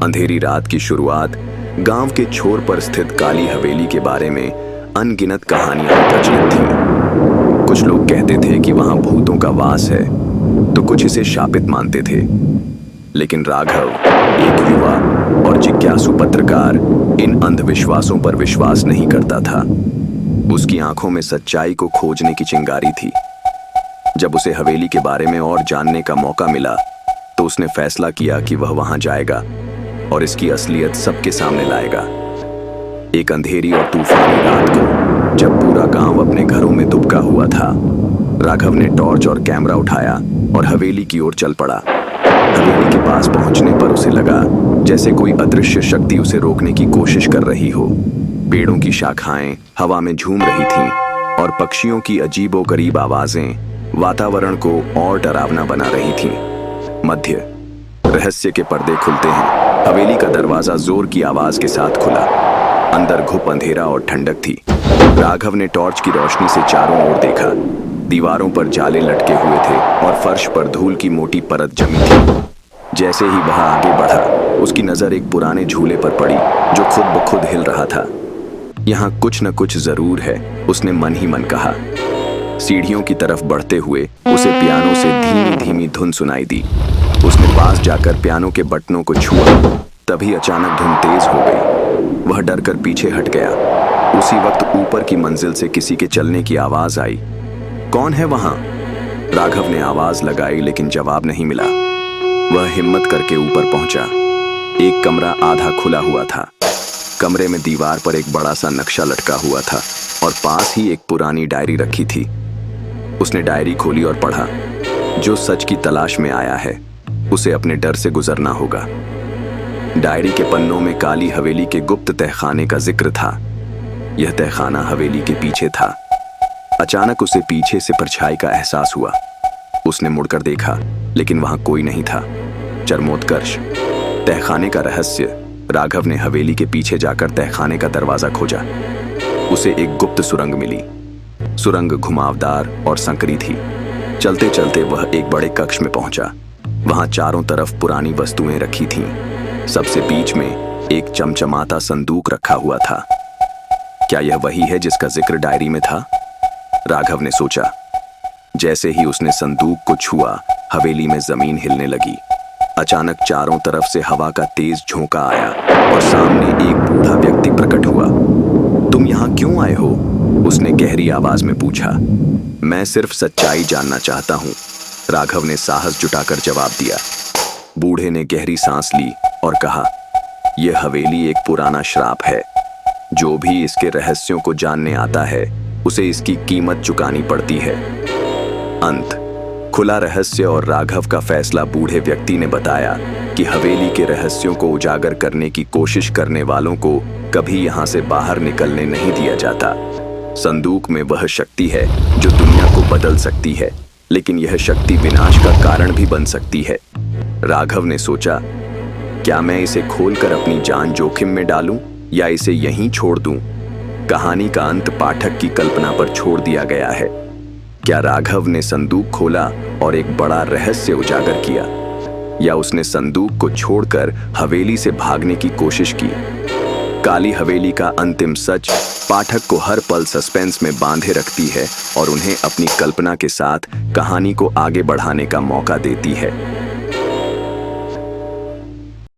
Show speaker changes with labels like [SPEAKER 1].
[SPEAKER 1] अंधेरी रात की शुरुआत गांव के छोर पर स्थित काली हवेली के बारे में अनगिनत कहानियां प्रचलित थीं। कुछ लोग कहते थे कि वहां भूतों का वास है, तो कुछ इसे शापित मानते थे। लेकिन राघव, एक युवा और जिज्ञासु पत्रकार, इन अंधविश्वासों पर विश्वास नहीं करता था। उसकी आंखों में सच्चाई को खोजने की चिंगारी थी। जब उसे हवेली के बारे में और जानने का मौका मिला, तो उसने फैसला किया कि वह वहां जाएगा और इसकी असलियत सबके सामने लाएगा। एक अंधेरी और तूफानी रात को, जब पूरा गांव अपने घरों में दुबका हुआ था, राघव ने टॉर्च और कैमरा उठाया और हवेली की ओर चल पड़ा। हवेली के पास पहुंचने पर उसे लगा जैसे कोई अदृश्य शक्ति उसे रोकने की कोशिश कर रही हो। पेड़ों की शाखाएं हवा में झूम रही थीं और पक्षियों की अजीबोगरीब आवाजें वातावरण को और डरावना बना रही थीं। मध्य रहस्य के पर्दे खुलते हैं। हवेली का दरवाजा जोर की आवाज के साथ खुला। अंदर घुप अंधेरा और ठंडक थी। राघव ने टॉर्च की रोशनी से चारों ओर देखा। दीवारों पर जाले लटके हुए थे और फर्श पर धूल की मोटी परत जमी थी। जैसे ही वह आगे बढ़ा, उसकी नजर एक पुराने झूले पर पड़ी जो खुद ब खुद हिल रहा था। यहाँ कुछ न कुछ जरूर है, उसने मन ही मन कहा। सीढ़ियों की तरफ बढ़ते हुए उसे पियानो से धीमी धीमी धुन सुनाई दी। उसने पास जाकर पियानो के बटनों को छुआ। तभी अचानक धुन तेज हो गई। वह डरकर पीछे हट गया। उसी वक्त ऊपर की मंजिल से किसी के चलने की आवाज आई। कौन है वहां? राघव ने आवाज लगाई, लेकिन जवाब नहीं मिला। वह हिम्मत करके ऊपर पहुंचा। एक कमरा आधा खुला हुआ था। कमरे में दीवार पर एक बड़ा सा नक्शा लटका हुआ था और पास ही एक पुरानी डायरी रखी थी। उसने डायरी खोली और पढ़ा। जो सच की तलाश में आया है, उसे अपने डर से गुजरना होगा। डायरी के पन्नों में काली हवेली के गुप्त तहखाने का जिक्र था। यह तहखाना हवेली के पीछे था। अचानक उसे पीछे से परछाई का एहसास हुआ। उसने मुड़कर देखा, लेकिन वहां कोई नहीं था। चरमोत्कर्ष, तहखाने का रहस्य। राघव ने हवेली के पीछे जाकर तहखाने का दरवाजा खोजा। उसे एक गुप्त सुरंग मिली। सुरंग घुमावदार और संकरी थी। चलते चलते वह एक बड़े कक्ष में पहुंचा। वहां चारों तरफ पुरानी वस्तुएं रखी थीं। सबसे बीच में एक चमचमाता संदूक रखा हुआ था। क्या यह वही है जिसका जिक्र डायरी में था? राघव ने सोचा। जैसे ही उसने संदूक को छुआ, हवेली में जमीन हिलने लगी। अचानक चारों तरफ से हवा का तेज झोंका आया और सामने एक बूढ़ा व्यक्ति प्रकट हुआ। तुम यहाँ क्यों आए हो? उसने गहरी आवाज में पूछा। मैं सिर्फ सच्चाई जानना चाहता हूँ, राघव ने साहस जुटाकर जवाब दिया। बूढ़े ने गहरी सांस ली और कहा, यह हवेली एक पुराना श्राप है। जो भी इसके रहस्यों को जानने आता है, उसे इसकी कीमत चुकानी पड़ती है। अंत, खुला रहस्य और राघव का फैसला। बूढ़े व्यक्ति ने बताया कि हवेली के रहस्यों को उजागर करने की कोशिश करने वालों को कभी यहाँ से बाहर निकलने नहीं दिया जाता। संदूक में वह शक्ति है जो दुनिया को बदल सकती है, लेकिन यह शक्ति विनाश का कारण भी बन सकती है। राघव ने सोचा, क्या मैं इसे खोलकर अपनी जान जोखिम में डालूं या इसे यहीं छोड़ दूं? कहानी का अंत पाठक की कल्पना पर छोड़ दिया गया है। क्या राघव ने संदूक खोला और एक बड़ा रहस्य उजागर किया, या उसने संदूक को छोड़कर हवेली से भागने की कोशिश की? काली हवेली का अंतिम सच पाठक को हर पल सस्पेंस में बांधे रखती है और उन्हें अपनी कल्पना के साथ कहानी को आगे बढ़ाने का मौका देती है।